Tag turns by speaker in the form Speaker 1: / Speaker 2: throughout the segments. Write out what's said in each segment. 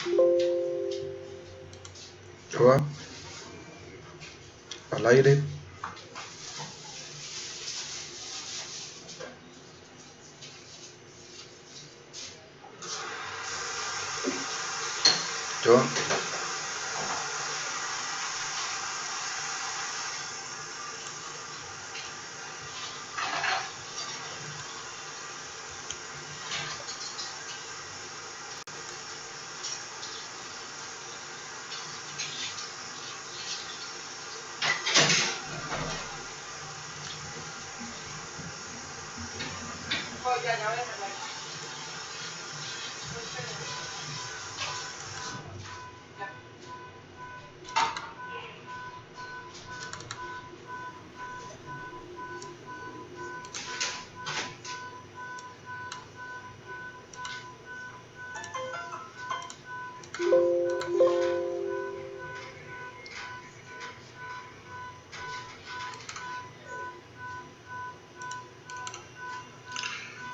Speaker 1: Ya va. Al aire. Ya va.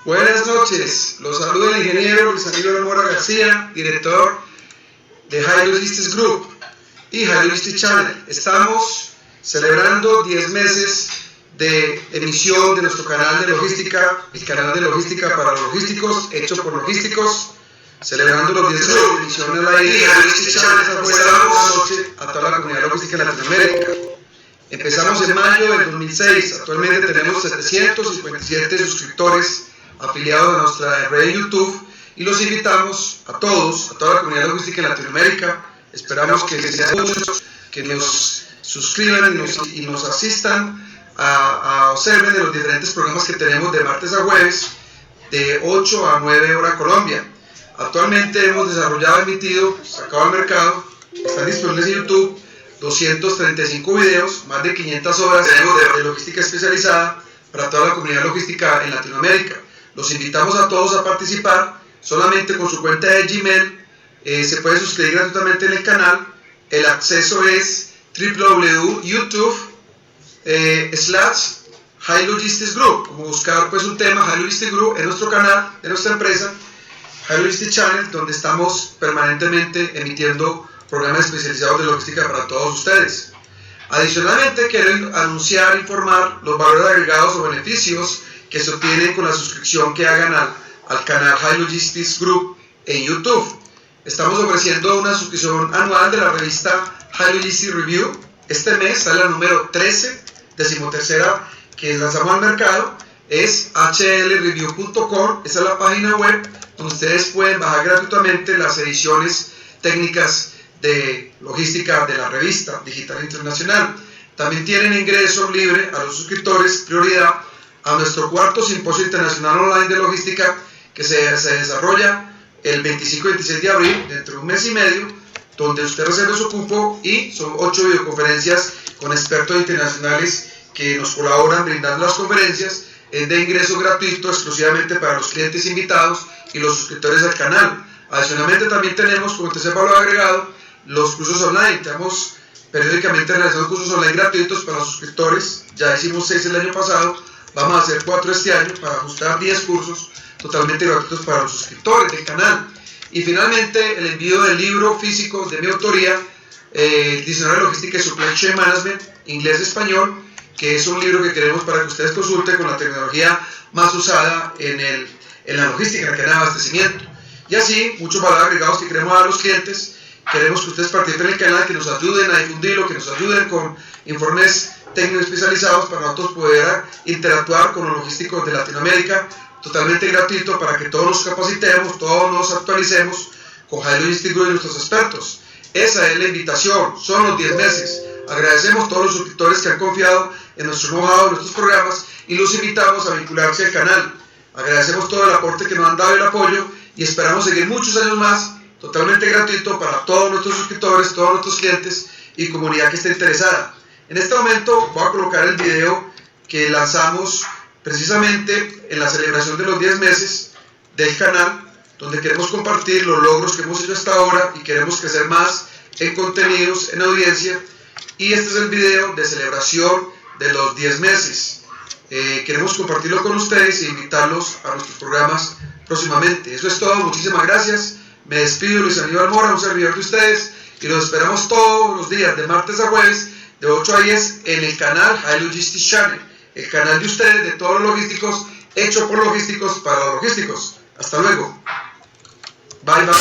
Speaker 1: Buenas noches, los saluda el ingeniero Anibal Mora-Hlg, director de Logistics Group y Logistics Channel. Estamos celebrando 10 meses de emisión de nuestro canal de logística, el canal de logística para los logísticos, hecho por logísticos, celebrando los 10 meses de emisión en la isla. Logistics Channel fue la noche a toda la comunidad logística en Latinoamérica. Empezamos en mayo del 2006, actualmente tenemos 757 suscriptores afiliados a nuestra red de YouTube y los invitamos a todos, a toda la comunidad logística en Latinoamérica. Esperamos que sean muchos, que nos suscriban y nos asistan a observen de los diferentes programas que tenemos de martes a jueves de 8 a 9 horas Colombia. Actualmente hemos desarrollado, emitido, sacado al mercado, están disponibles en YouTube 235 videos, más de 500 horas de logística especializada para toda la comunidad logística en Latinoamérica. Los invitamos a todos a participar, solamente con su cuenta de Gmail, se puede suscribir gratuitamente en el canal. El acceso es www.youtube/Logistics Group, como buscar pues un tema, Logistics Group, en nuestro canal, de nuestra empresa, Logistics Channel, donde estamos permanentemente emitiendo programas especializados de logística para todos ustedes. Adicionalmente, quiero anunciar, informar los valores agregados o beneficios que se obtienen con la suscripción que hagan al canal Logistics Group en YouTube. Estamos ofreciendo una suscripción anual de la revista Logistics Review. Este mes sale la número 13, 13ª, que lanzamos al mercado. Es hlreview.com, esa es la página web donde ustedes pueden bajar gratuitamente las ediciones técnicas de logística de la revista digital internacional. También tienen ingreso libre a los suscriptores, prioridad a nuestro cuarto simposio internacional online de logística que se desarrolla el 25 y 26 de abril, dentro de un mes y medio, donde usted reserva su cupo y son 8 videoconferencias con expertos internacionales que nos colaboran brindando las conferencias. Es de ingreso gratuito exclusivamente para los clientes invitados y los suscriptores al canal. Adicionalmente también tenemos como tercer valor agregado los cursos online. Estamos periódicamente realizando cursos online gratuitos para los suscriptores. Ya hicimos 6 el año pasado, vamos a hacer 4 este año para ajustar 10 cursos totalmente gratuitos para los suscriptores del canal. Y finalmente el envío del libro físico de mi autoría, Diccionario de Logística y Supply Chain Management, inglés-español, que es un libro que queremos para que ustedes consulten con la tecnología más usada en la logística, en el canal de abastecimiento. Y así, muchos valores agregados que queremos dar a los clientes. Queremos que ustedes participen en el canal, que nos ayuden a difundirlo, que nos ayuden con informes técnicos especializados para nosotros poder interactuar con los logísticos de Latinoamérica, totalmente gratuito, para que todos nos capacitemos, todos nos actualicemos con Logistics Group y nuestros expertos. Esa es la invitación, son los 10 meses. Agradecemos a todos los suscriptores que han confiado en nuestro know-how, en nuestros programas, y los invitamos a vincularse al canal. Agradecemos todo el aporte que nos han dado y el apoyo, y esperamos seguir muchos años más, totalmente gratuito para todos nuestros suscriptores, todos nuestros clientes y comunidad que esté interesada. En este momento voy a colocar el video que lanzamos precisamente en la celebración de los 10 meses del canal, donde queremos compartir los logros que hemos hecho hasta ahora y queremos crecer más en contenidos, en audiencia. Y este es el video de celebración de los 10 meses. Queremos compartirlo con ustedes e invitarlos a nuestros programas próximamente. Eso es todo, muchísimas gracias. Me despido, Luis Anibal Mora, un servidor de ustedes, y los esperamos todos los días, de martes a jueves, de 8 a 10, en el canal Logistics Channel, el canal de ustedes, de todos los logísticos, hecho por logísticos para los logísticos. Hasta luego. Bye, bye.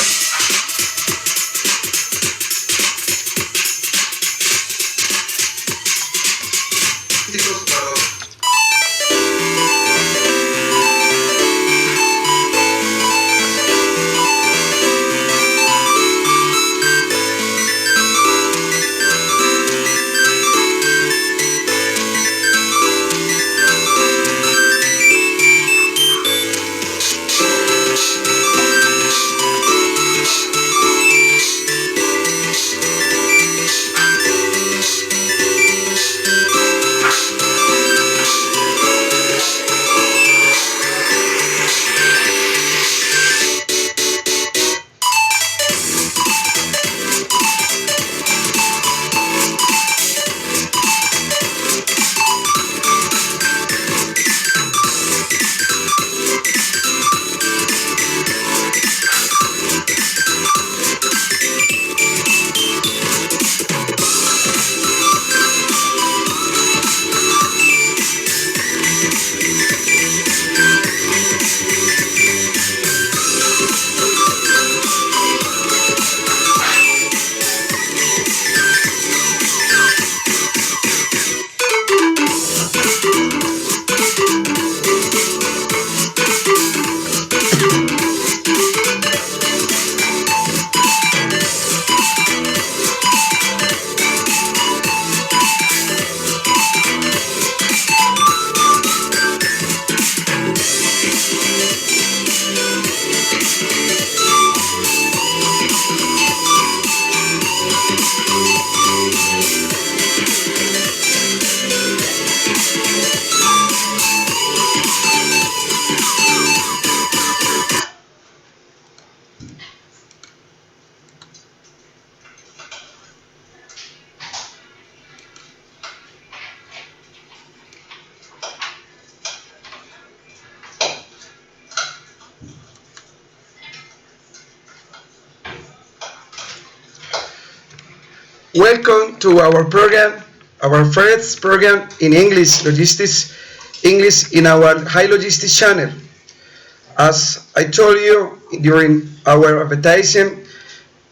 Speaker 2: Welcome to our program, our first program in English, Logistics, English in our High Logistics channel. As I told you during our advertising,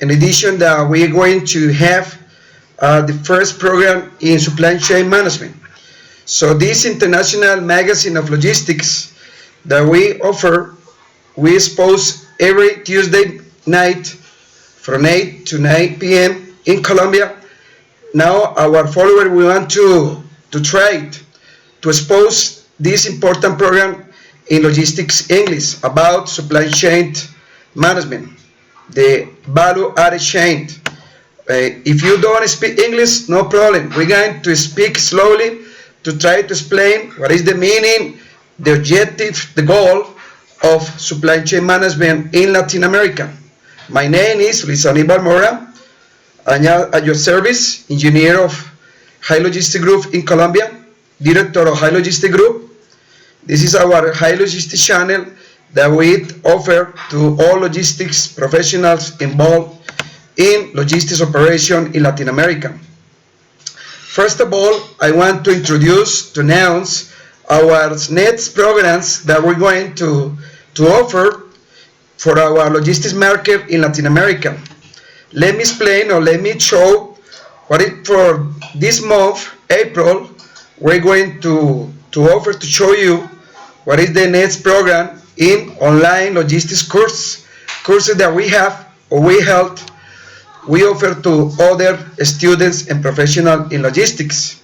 Speaker 2: in addition that we're going to have the first program in supply chain management. So this international magazine of logistics that we offer, we expose every Tuesday night from 8 to 9 p.m. in Colombia. Now our followers, we want to try to expose this important program in logistics English about supply chain management, the value added chain. If you don't speak English, no problem. We're going to speak slowly to try to explain what is the meaning, the objective, the goal of supply chain management in Latin America. My name is Anibal Mora. I'm at your service, engineer of High Logistic Group in Colombia, director of High Logistic Group. This is our High Logistics channel that we offer to all logistics professionals involved in logistics operation in Latin America. First of all, I want to announce our next programs that we're going to offer for our logistics market in Latin America. Let me explain, or let me show what it for this month, April, we're going to offer to show you what is the next program in online logistics courses that we have, or we offer to other students and professionals in logistics.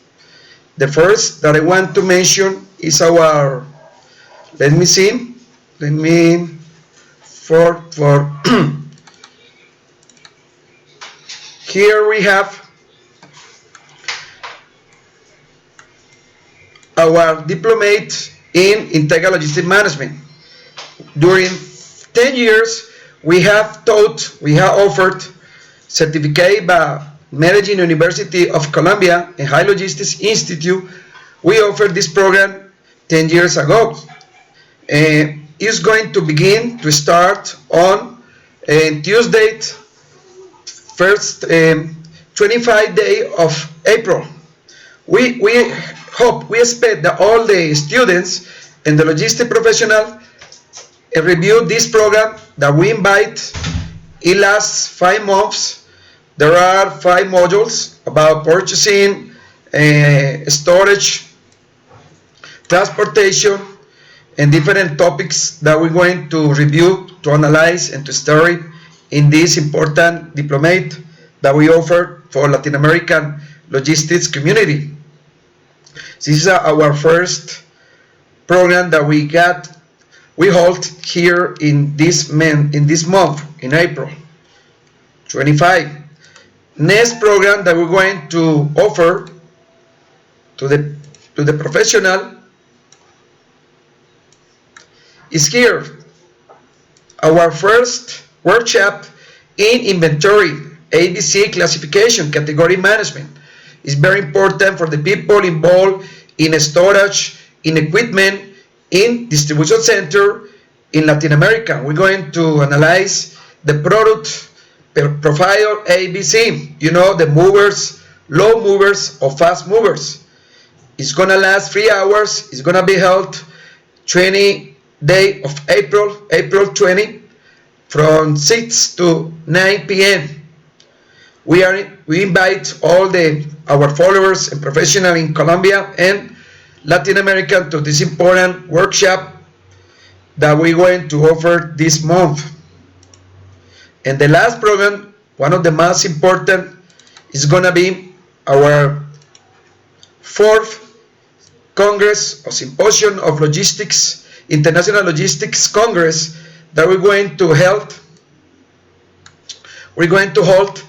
Speaker 2: The first that I want to mention is our, here we have our diplomate in integral logistics management. During 10 years, we have offered certificate by Medellin University of Colombia and High Logistics Institute. We offered this program 10 years ago. It's going to start on and Tuesday, first 25 day of April. We expect that all the students and the logistic professional review this program that we invite. It lasts 5 months. There are 5 modules about purchasing, storage, transportation, and different topics that we're going to review, to analyze, and to study in this important diplomate that we offer for Latin American logistics community. This is our first program that we hold here in this month, in April 25. Next program that we're going to offer to the professional is here. Our first workshop in inventory, ABC classification, category management. Is very important for the people involved in storage, in equipment, in distribution center in Latin America. We're going to analyze the product profile ABC, the movers, low movers, or fast movers. It's gonna last 3 hours. It's gonna be held 20 day of April 20, from 6 to 9 p.m. We invite all our followers and professionals in Colombia and Latin America to this important workshop that we're going to offer this month. And the last program, one of the most important, is going to be our 4th Congress or Symposium of Logistics, International Logistics Congress, that we're going to hold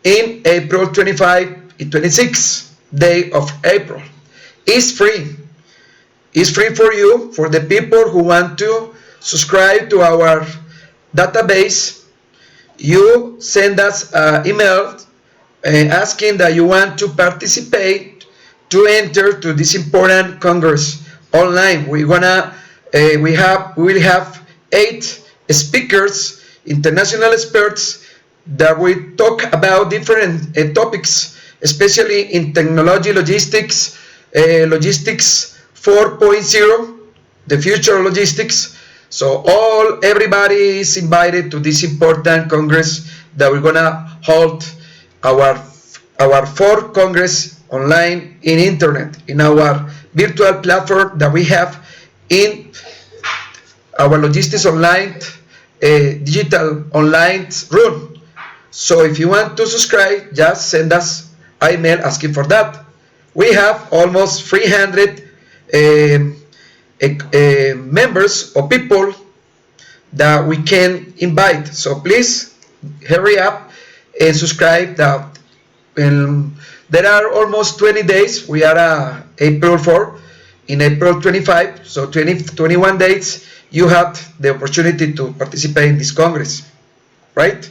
Speaker 2: in April 25 and 26 day of April. It's free. It's free for you, for the people who want to subscribe to our database. You send us an email asking that you want to participate, to enter to this important congress online. We will have 8 speakers, international experts, that we talk about different topics, especially in technology, logistics 4.0, the future of logistics. So everybody is invited to this important congress that we're gonna hold our 4th congress online in internet, in our virtual platform that we have in our logistics online, digital online room. So if you want to subscribe, just send us an email asking for that. We have almost 300 members or people that we can invite. So please hurry up and subscribe. There are almost 20 days. We are April 4, in April 25, so 21 days you have the opportunity to participate in this congress, right?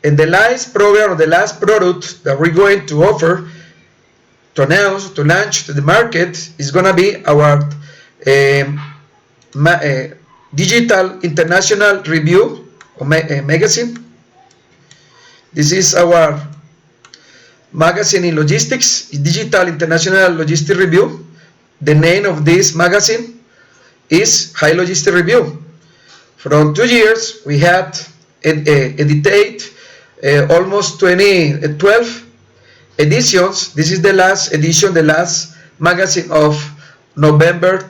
Speaker 2: And the last program, or the last product that we're going to offer, to announce, to launch to the market, is going to be our digital international review magazine. This is our magazine in logistics, digital international logistic review. The name of this magazine is High Logistic Review. From 2 years, we had edited almost 12 editions. This is the last edition, the last magazine of November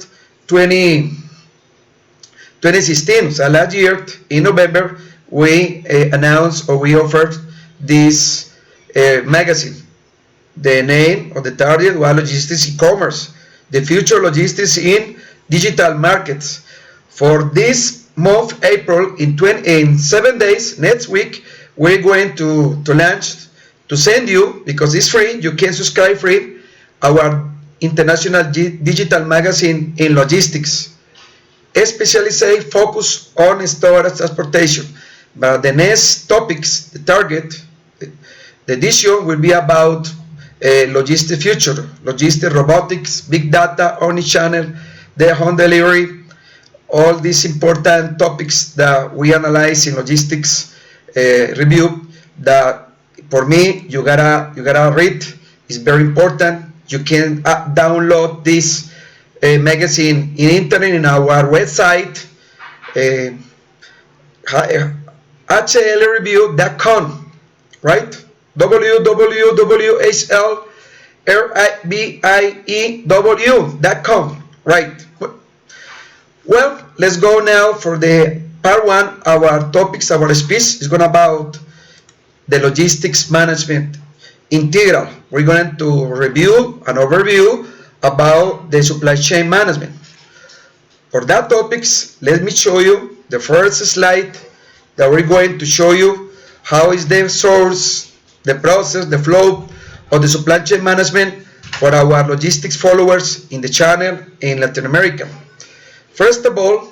Speaker 2: 2016. So last year in November, we announced, or we offered this magazine. The name of the target was Logistics E-commerce, the future logistics in digital markets. For this month, April, in 7 days, next week, we're going to launch, to send you, because it's free, you can subscribe free, our international digital magazine in logistics, especially focus on storage transportation. But the next topics, the target, the edition will be about logistic future, logistic robotics, big data, omnichannel, the home delivery, all these important topics that we analyze in logistics review that for me you gotta read. It's very important. You can download this magazine in internet in our website, hlreview.com, right? www.hlreview.com, right? Well, let's go now for the part one. Our topics, our speech is going about the logistics management integral. We're going to review an overview about the supply chain management. For that topics, let me show you the first slide that we're going to show you how is the source, the process, the flow of the supply chain management for our logistics followers in the channel in Latin America. First of all,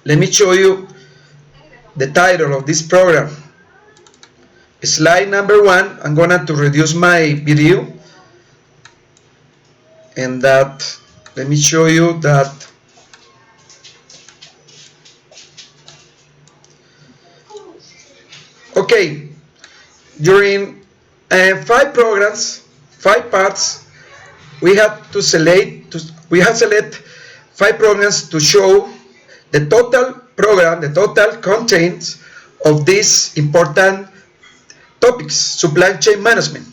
Speaker 2: let me show you the title of this program. Slide number 1, I'm going to reduce my video, and that, let me show you that okay, during 5 programs, 5 parts, we have select 5 programs to show the total program, the total content of these important topics, supply chain management,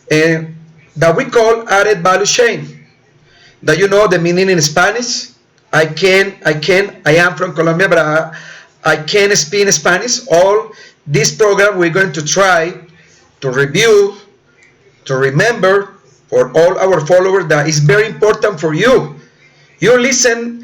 Speaker 2: that we call added value chain. That you know the meaning in Spanish. I am from Colombia, but I can speak Spanish. All this program we're going to try to review, to remember for all our followers that is very important for you. You are listening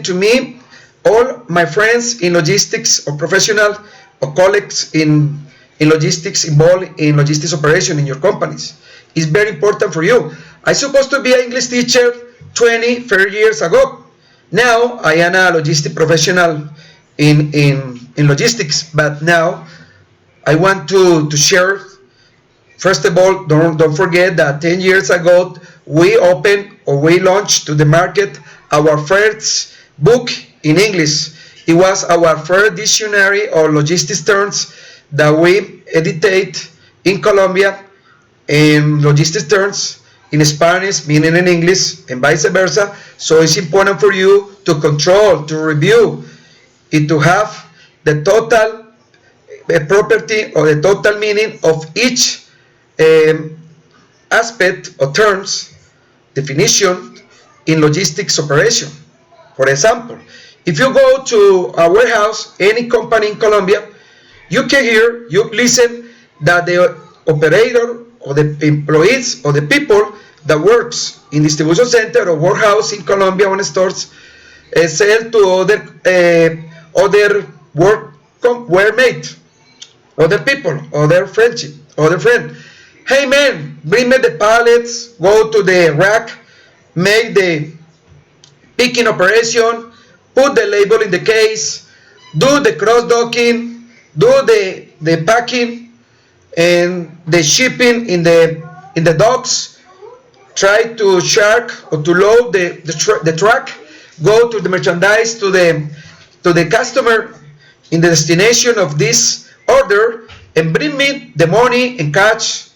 Speaker 2: to me, all my friends in logistics or professional or colleagues in logistics involved in logistics operation in your companies. It's very important for you. I supposed to be an English teacher 30 years ago. Now I am a logistic professional in logistics, but now I want to share. First of all, don't forget that 10 years ago we launched to the market our first book in English. It was our first dictionary of logistics terms that we edited in Colombia, in logistics terms in Spanish, meaning in English, and vice versa. So it's important for you to control, to review, and to have the total property or the total meaning of each aspect or terms, definition in logistics operation. For example, if you go to a warehouse, any company in Colombia, you can hear, you listen that the operator or the employees or the people that works in distribution center or warehouse in Colombia on stores sell to other workmate, other people, other friend. Hey man, bring me the pallets, go to the rack, make the picking operation, put the label in the case, do the cross-docking, do the packing and the shipping in the docks, try to shark or to load the truck, go to the merchandise to the customer in the destination of this order, and bring me the money in cash,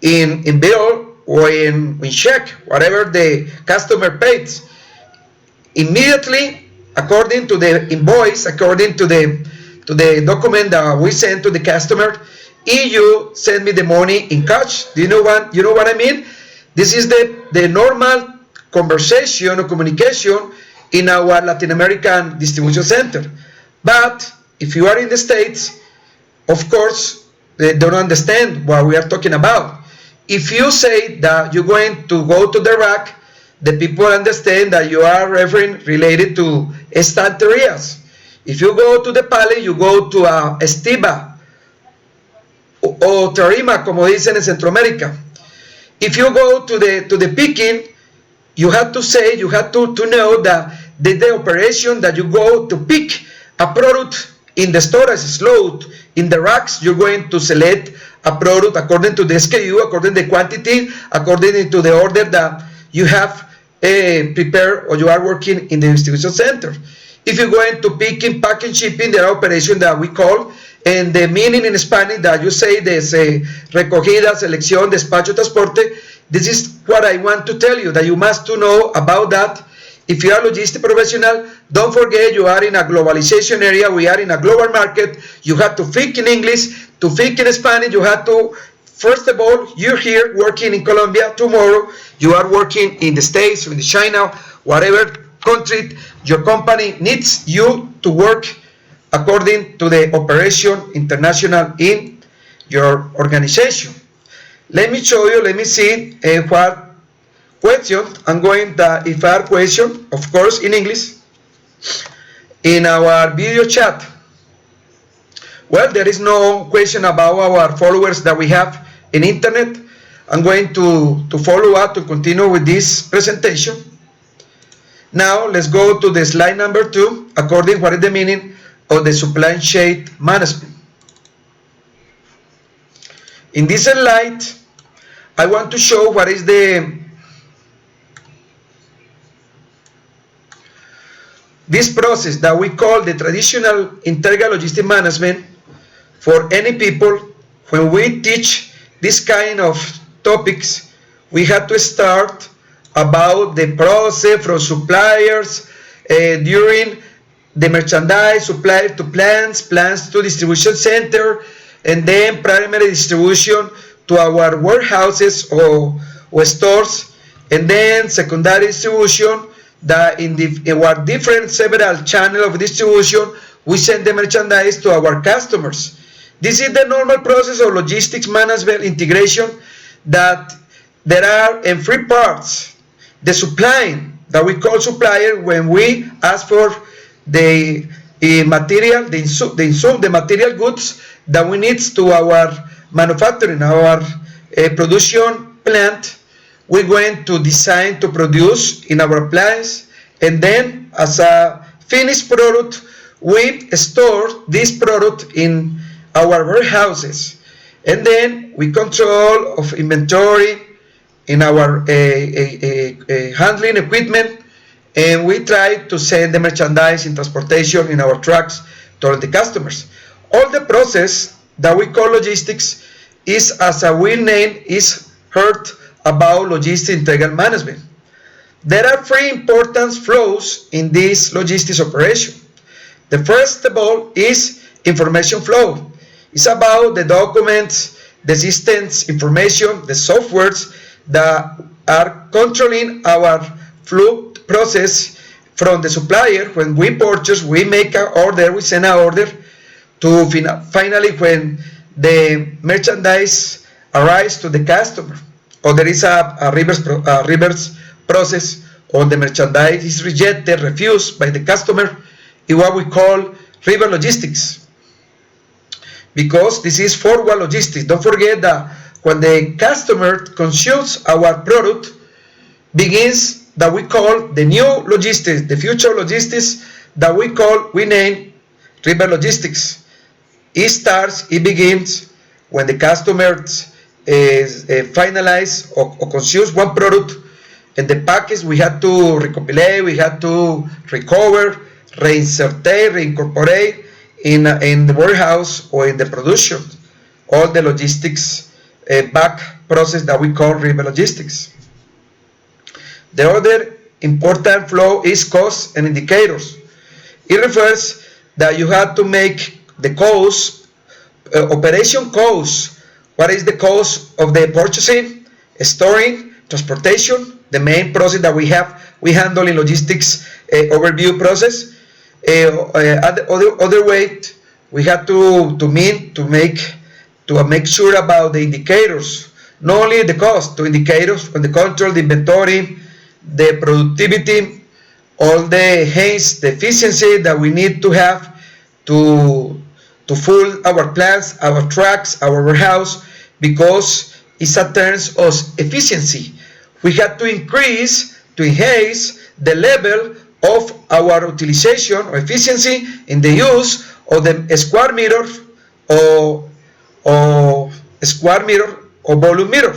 Speaker 2: in bill or in check, whatever the customer pays. Immediately, according to the invoice, according to the document that we send to the customer, you send me the money in cash. Do you know what I mean? This is the normal conversation or communication in our Latin American distribution center. But if you are in the States, of course, they don't understand what we are talking about. If you say that you're going to go to the rack, the people understand that you are referring related to estanterías. If you go to the pallet, you go to a estiba o tarima, como dicen en Centroamérica. If you go to the picking, you have to know that the operation that you go to pick a product in the storage load, in the racks, you're going to select a product according to the SKU, according to the quantity, according to the order that you have prepared or you are working in the distribution center. If you go into picking, packing, shipping, there are operations that we call, and the meaning in Spanish that you say there's recogida, selección, despacho, transporte. This is what I want to tell you, that you must to know about that. If you are a logistic professional, don't forget you are in a globalization area. We are in a global market. You have to think in English, to think in Spanish. You have to, first of all, you're here working in Colombia. Tomorrow, you are working in the States, in China, whatever country. Your company needs you to work according to the operation international in your organization. Let me show you, let me see what question. I'm going to, if I have question, of course, in English, in our video chat. Well, there is no question about our followers that we have in internet. I'm going to follow up to continue with this presentation. Now, let's go to the slide number 2, according what is the meaning of the supply chain management. In this slide, I want to show what is this process that we call the traditional integral logistic management. For any people, when we teach this kind of topics, we have to start about the process from suppliers during the merchandise, supplier to plants, plants to distribution center, and then primary distribution to our warehouses or stores, and then secondary distribution that in our different several channels of distribution, we send the merchandise to our customers. This is the normal process of logistics management integration, that there are in 3 parts. The supplying, that we call supplier, when we ask for the material, the material goods that we need to our manufacturing, our production plant. We're going to design to produce in our plants, and then as a finished product, we store this product in our warehouses, and then we control of inventory in our handling equipment, and we try to send the merchandise in transportation in our trucks to the customers. All the process that we call logistics is, as a will name, is heard about logistics integral management. There are 3 important flows in this logistics operation. The first of all is information flow. It's about the documents, the systems, information, the softwares that are controlling our flow process from the supplier. When we purchase, we make an order, we send an order to finally when the merchandise arrives to the customer, or there is a reverse process, or the merchandise is rejected, refused by the customer, is what we call reverse logistics. Because this is forward logistics. Don't forget that when the customer consumes our product, begins that we call the new logistics, the future logistics that we name reverse logistics. It begins when the customer finalize or consumes one product, and the package we have to recopilate, we have to recover, reinsert, reincorporate in the warehouse or in the production. All the logistics back process that we call reverse logistics. The other important flow is costs and indicators. It refers that you have to make the cost, operation cost. What is the cost of the purchasing, storing, transportation, the main process that we handle in logistics overview process. Other way, we have to make sure about the indicators, not only the cost, to indicators on the control, the inventory, the productivity, all the haste, the efficiency that we need to have to full our plants, our trucks, our warehouse, because it's a terms of efficiency. We have to increase, to enhance the level of our utilization or efficiency in the use of the square meter or volume meter.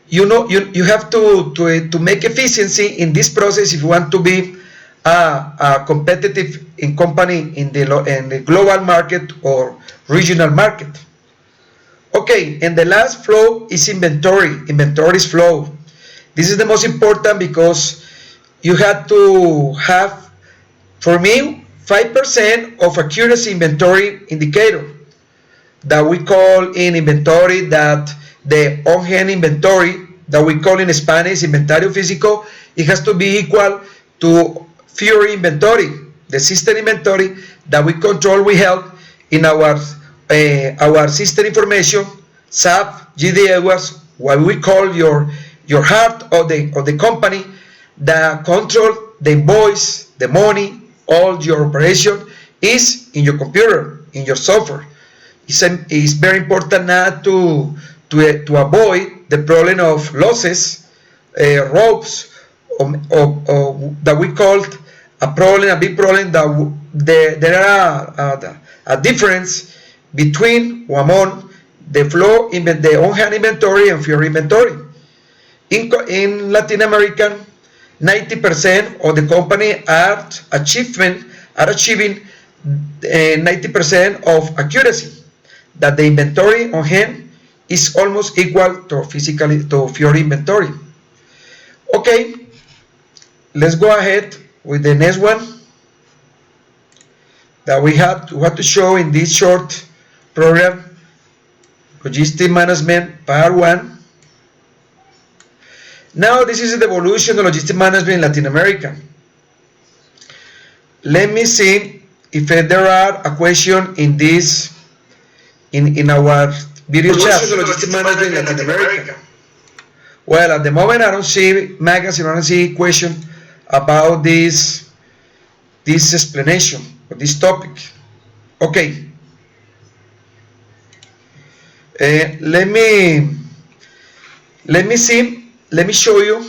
Speaker 2: you have to make efficiency in this process if you want to be a competitive in company in the global market or regional market. Okay, and the last flow is inventory. Inventory's flow. This is the most important because you have to have, for me, 5% of accuracy inventory indicator that we call in inventory that the on-hand inventory that we call in Spanish inventario físico, it has to be equal to Fury inventory, the system inventory that we control, we held in our system information, SAP, GDAs, what we call your heart of the company, that control the invoice, the money, all your operation is in your computer, in your software. It's very important not to avoid the problem of losses, ropes, or that we called a big problem that there are a difference between or among the flow in the on-hand inventory and Fury inventory. In Latin America, 90% of the company are achieving 90% of accuracy, that the inventory on hand is almost equal to Fury inventory. Okay, let's go ahead with the next one that we have to show in this short program, Logistic Management Part 1. Now this is the evolution of logistic management in Latin America. Let me see if there are a question in this in our video chat. Logistic management in Latin America. Well, at the moment I don't see magazine, I don't see question about this explanation or this topic. Okay. Let me show you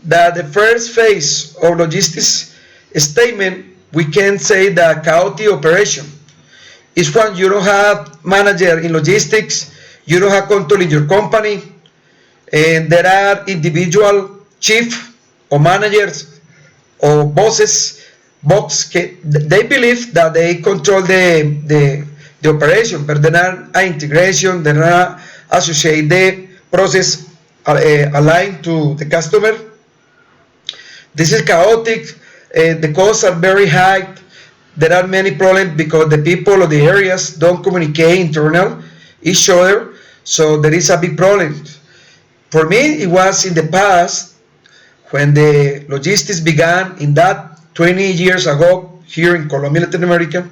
Speaker 2: that the first phase of logistics statement, we can say the chaotic operation is when you don't have manager in logistics, you don't have control in your company, and there are individual chief or managers or bosses. They believe that they control the operation, but there are integration, there are associate the process aligned to the customer. This is chaotic. The costs are very high. There are many problems because the people of the areas don't communicate internal each other, so there is a big problem. For me, it was in the past when the logistics began in that 20 years ago here in Colombia, Latin America.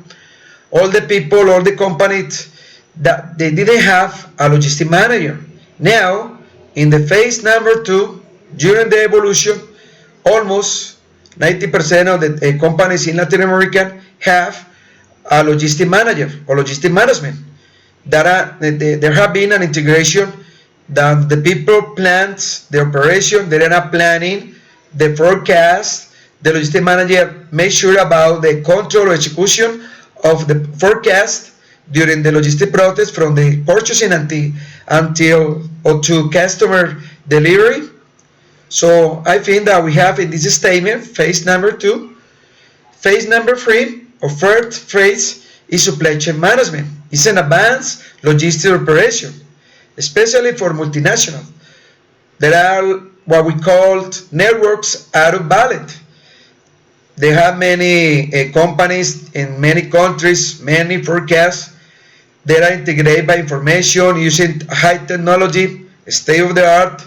Speaker 2: All the people, all the companies, that they didn't have a logistic manager. Now, in the phase number 2, during the evolution, almost 90% of the companies in Latin America have a logistic manager or logistic management. There have been an integration that the people plans the operation, they are not planning the forecast. The logistic manager makes sure about the control or execution of the forecast during the logistic process from the purchasing until or to customer delivery. So I think that we have in this statement phase number 2. Phase number 3 or third phase is supply chain management. It's an advanced logistic operation, especially for multinational. There are what we call networks out of balance. They have many companies in many countries, many forecasts. They are integrated by information using high technology, state of the art.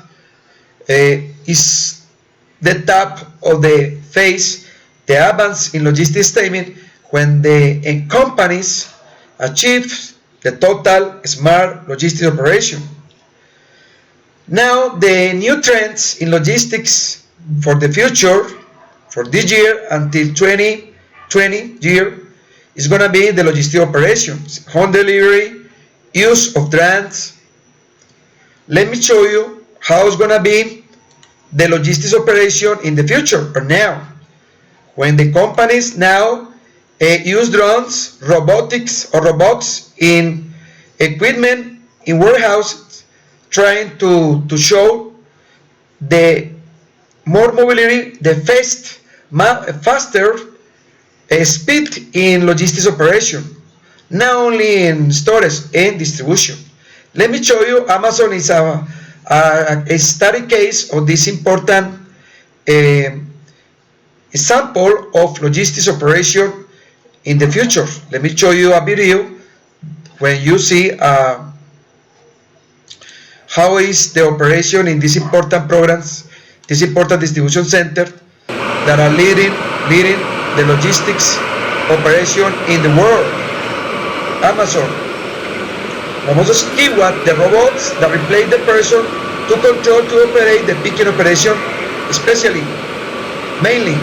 Speaker 2: Is the top of the phase, the advance in logistics statement, when the companies achieve the total smart logistics operation. Now the new trends in logistics for the future, for this year until 2020 year, is going to be the logistic operations, home delivery, use of drones. Let me show you how it's going to be the logistics operation in the future or now, when the companies now use drones, robotics or robots in equipment in warehouse trying to show the more mobility, the faster speed in logistics operation, not only in storage and distribution. Let me show you, Amazon is a study case of this important example of logistics operation in the future. Let me show you a video when you see how is the operation in these important programs, this important distribution center that are leading the logistics operation in the world. Amazon. Famosos steward, the robots that replace the person to control, to operate the picking operation, especially, mainly.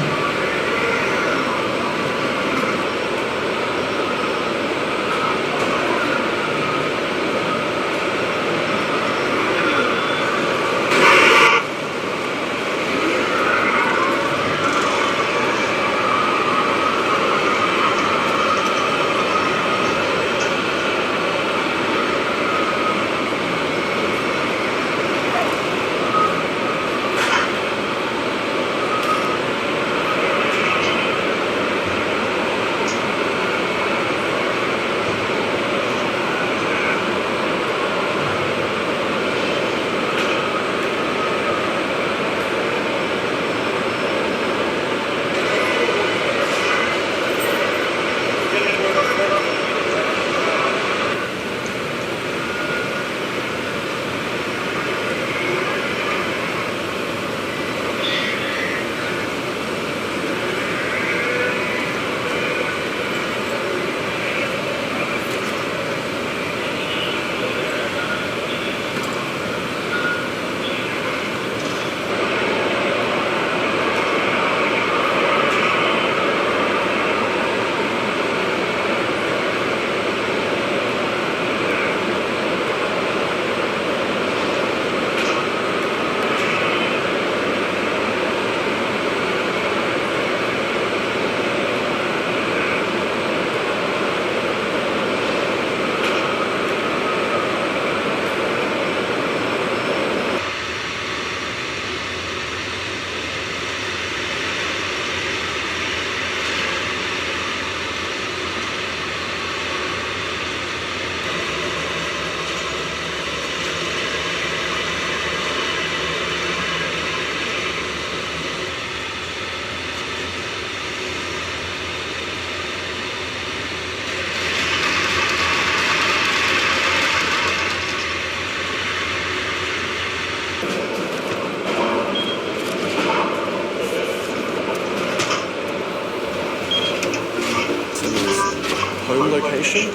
Speaker 3: Home location.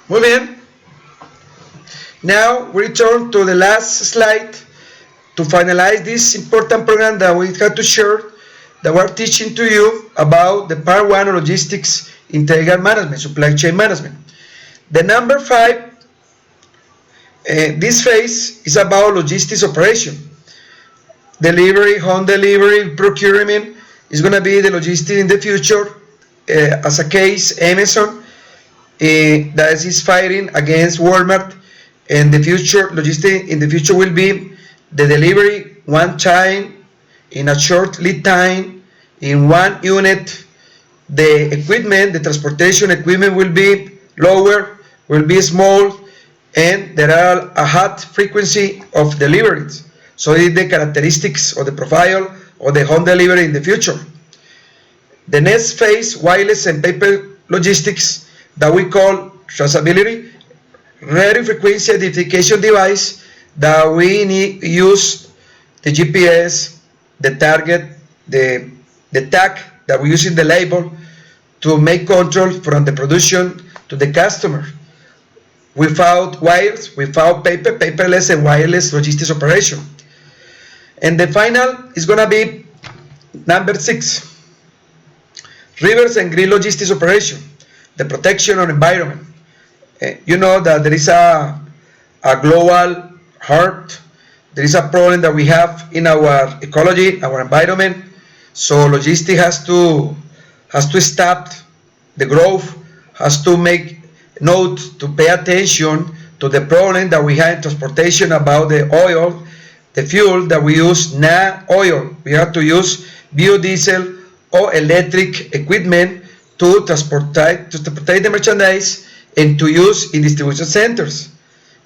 Speaker 2: Muy bien. Now we return to the last slide to finalize this important program that we had to share, that we're teaching to you about the part 1 of logistics integral management, supply chain management. The number 5, this phase is about logistics operation. Delivery, home delivery, procurement is going to be the logistics in the future. As a case, Amazon that is fighting against Walmart, and the future logistics in the future will be the delivery one time in a short lead time in one unit. The equipment, the transportation equipment will be lower, will be small, and there are a high frequency of deliveries. So it is the characteristics or the profile of the home delivery in the future. The next phase, wireless and paper logistics, that we call traceability, radio frequency identification device, that we use the GPS, the target, the tag that we use in the label to make control from the production to the customer. Without wires, without paper, paperless and wireless logistics operation. And the final is going to be number 6, rivers and green logistics operation, the protection of environment. You know that there is a global heart, there is a problem that we have in our ecology, our environment. So logistics has to stop the growth, has to make note to pay attention to the problem that we have in transportation about the oil, the fuel that we use, not oil. We have to use biodiesel or electric equipment to transport the merchandise and to use in distribution centers.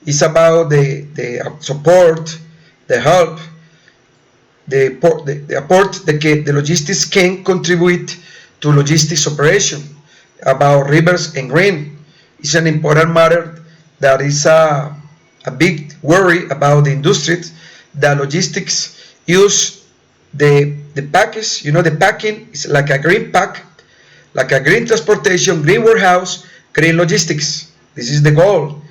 Speaker 2: It's about the support, the help, the support the logistics can contribute to logistics operation. About rivers and grain, it's an important matter that is a big worry about the industry. The logistics use the package, the packing is like a green pack, like a green transportation, green warehouse, green logistics. This is the goal.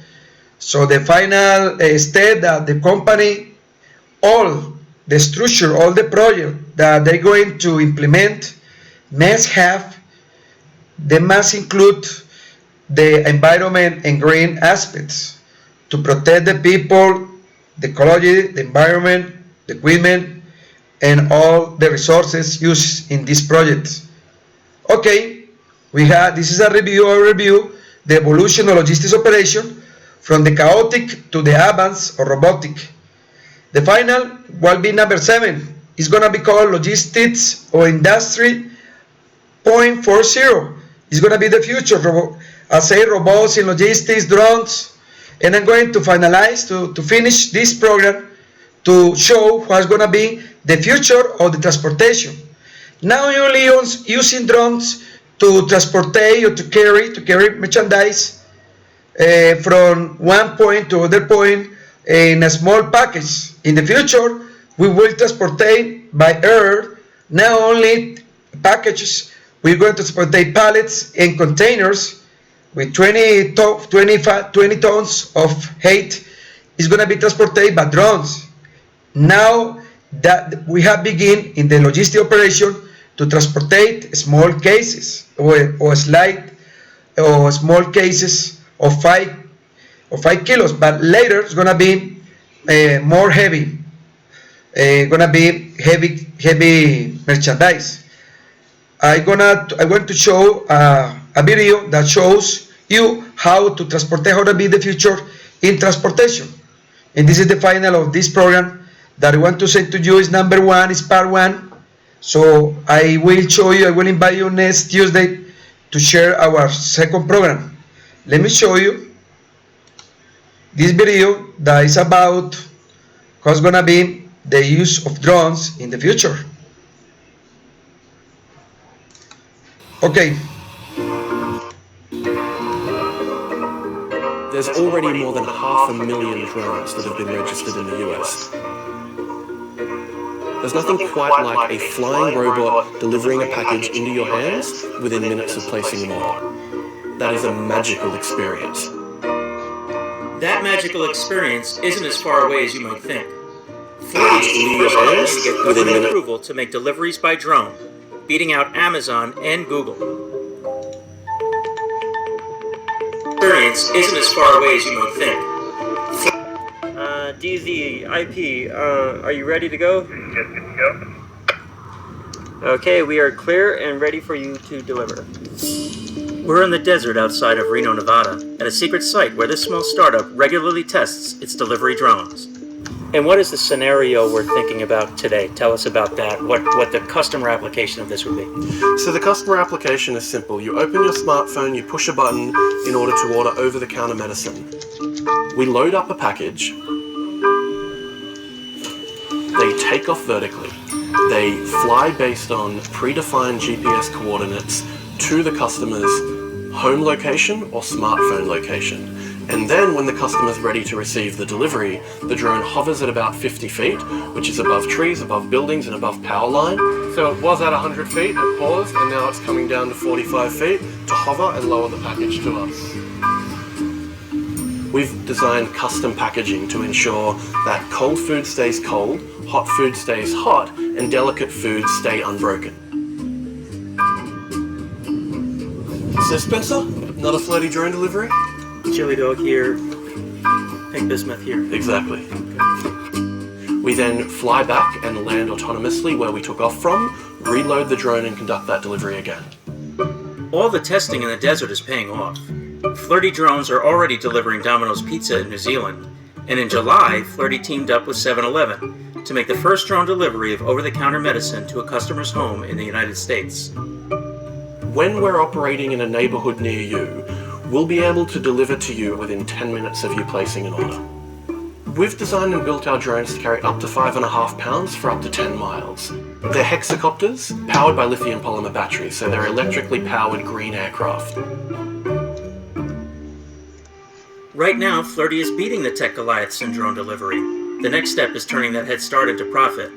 Speaker 2: So the final step that the company, all the structure, all the project that they're going to implement must include the environment and green aspects to protect the people, the ecology, the environment, the equipment, and all the resources used in this project. Okay, this is a review, the evolution of logistics operation from the chaotic to the advanced or robotic. The final will be number 7. It's going to be called Logistics or Industry 0.40. It's going to be the future. I say robots in logistics, drones, and I'm going to finalize, to finish this program to show what's going to be the future of the transportation. Now you're only using drones to transport or to carry merchandise from one point to other point in a small package. In the future, we will transport by air, not only packages, we're going to transport pallets and containers with 20 tons of weight is going to be transported by drones. Now that we have begun in the logistic operation to transport small cases or small cases of 5 kilos, but later it's going to be more heavy. Going to be heavy merchandise. I want to show a video that shows you how to transport, how to be the future in transportation. And this is the final of this program that I want to say to you is number 1, is part 1. So I will show you, I will invite you next Tuesday to share our second program. Let me show you this video that is about what's going to be the use of drones in the future. Okay.
Speaker 3: There's already more than 500,000 drones that have been registered in the US. There's nothing quite like a flying robot delivering a package into your hands within minutes of placing an order. That is a magical experience.
Speaker 4: That magical experience isn't as far away as you might think. 40 years to get government approval to make deliveries by drone, beating out Amazon and Google. Experience isn't as far away as you might think.
Speaker 5: DZ, IP, are you ready to go?
Speaker 6: Yes, good to go.
Speaker 5: Okay, we are clear and ready for you to deliver.
Speaker 4: We're in the desert outside of Reno, Nevada, at a secret site where this small startup regularly tests its delivery drones. And what is the scenario we're thinking about today? Tell us about that, what the customer application of this would be.
Speaker 3: So the customer application is simple. You open your smartphone, you push a button in order to order over-the-counter medicine. We load up a package. They take off vertically. They fly based on predefined GPS coordinates to the customer's home location or smartphone location. And then when the customer's ready to receive the delivery, the drone hovers at about 50 feet, which is above trees, above buildings, and above power line. So it was at 100 feet, it paused, and now it's coming down to 45 feet to hover and lower the package to us. We've designed custom packaging to ensure that cold food stays cold, hot food stays hot, and delicate foods stay unbroken. Is this better? Not a floaty drone delivery?
Speaker 4: Chili dog here, pink bismuth here.
Speaker 3: Exactly. Okay. We then fly back and land autonomously where we took off from, reload the drone and conduct that delivery again.
Speaker 4: All the testing in the desert is paying off. Flirty drones are already delivering Domino's Pizza in New Zealand, and in July, Flirty teamed up with 7-Eleven to make the first drone delivery of over-the-counter medicine to a customer's home in the United States.
Speaker 3: When we're operating in a neighborhood near you, we'll be able to deliver to you within 10 minutes of you placing an order. We've designed and built our drones to carry up to 5.5 pounds for up to 10 miles. They're hexacopters, powered by lithium polymer batteries, so they're electrically powered green aircraft.
Speaker 4: Right now, Flirty is beating the Tech Goliaths in drone delivery. The next step is turning that head start into profit.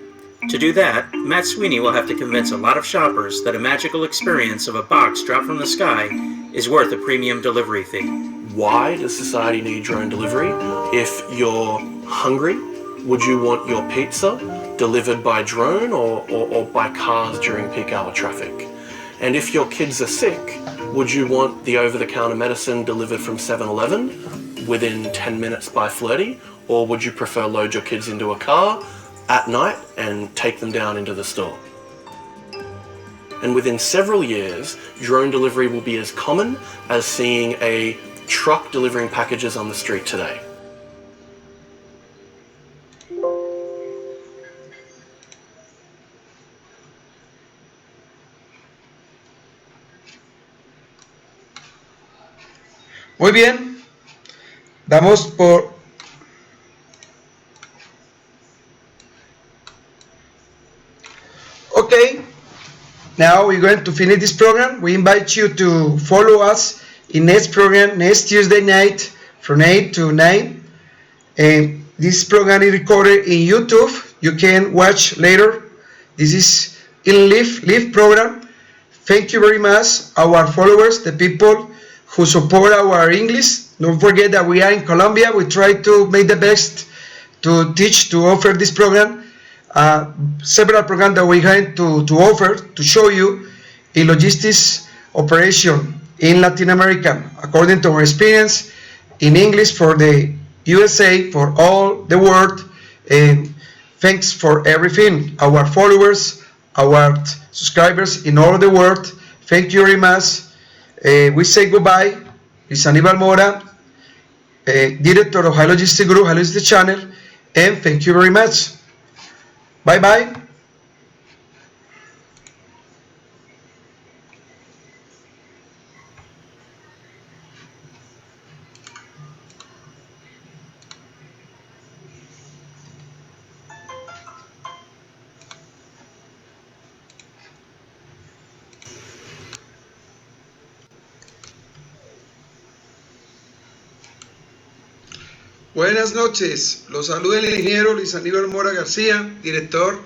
Speaker 4: To do that, Matt Sweeney will have to convince a lot of shoppers that a magical experience of a box dropped from the sky is worth a premium delivery fee.
Speaker 3: Why does society need drone delivery? If you're hungry, would you want your pizza delivered by drone or by cars during peak hour traffic? And if your kids are sick, would you want the over-the-counter medicine delivered from 7-Eleven within 10 minutes by Flirty? Or would you prefer load your kids into a car at night and take them down into the store? And within several years, drone delivery will be as common as seeing a truck delivering packages on the street today.
Speaker 2: Muy bien, damos por... Okay, now we're going to finish this program. We invite you to follow us in next program, next Tuesday night from 8 to 9. And this program is recorded in YouTube. You can watch later. This is in live program. Thank you very much, our followers, the people who support our English. Don't forget that we are in Colombia. We try to make the best to teach, to offer this program. Several programs that we're going to offer to show you a logistics operation in Latin America, according to our experience in English for the USA, for all the world. And thanks for everything. Our followers, our subscribers in all the world, thank you very much. We say goodbye. It's Anibal Mora, director of Logistic Group, Logistic Channel, and thank you very much. Bye bye.
Speaker 1: Buenas noches, los saluda el ingeniero Luis Aníbal Mora García, director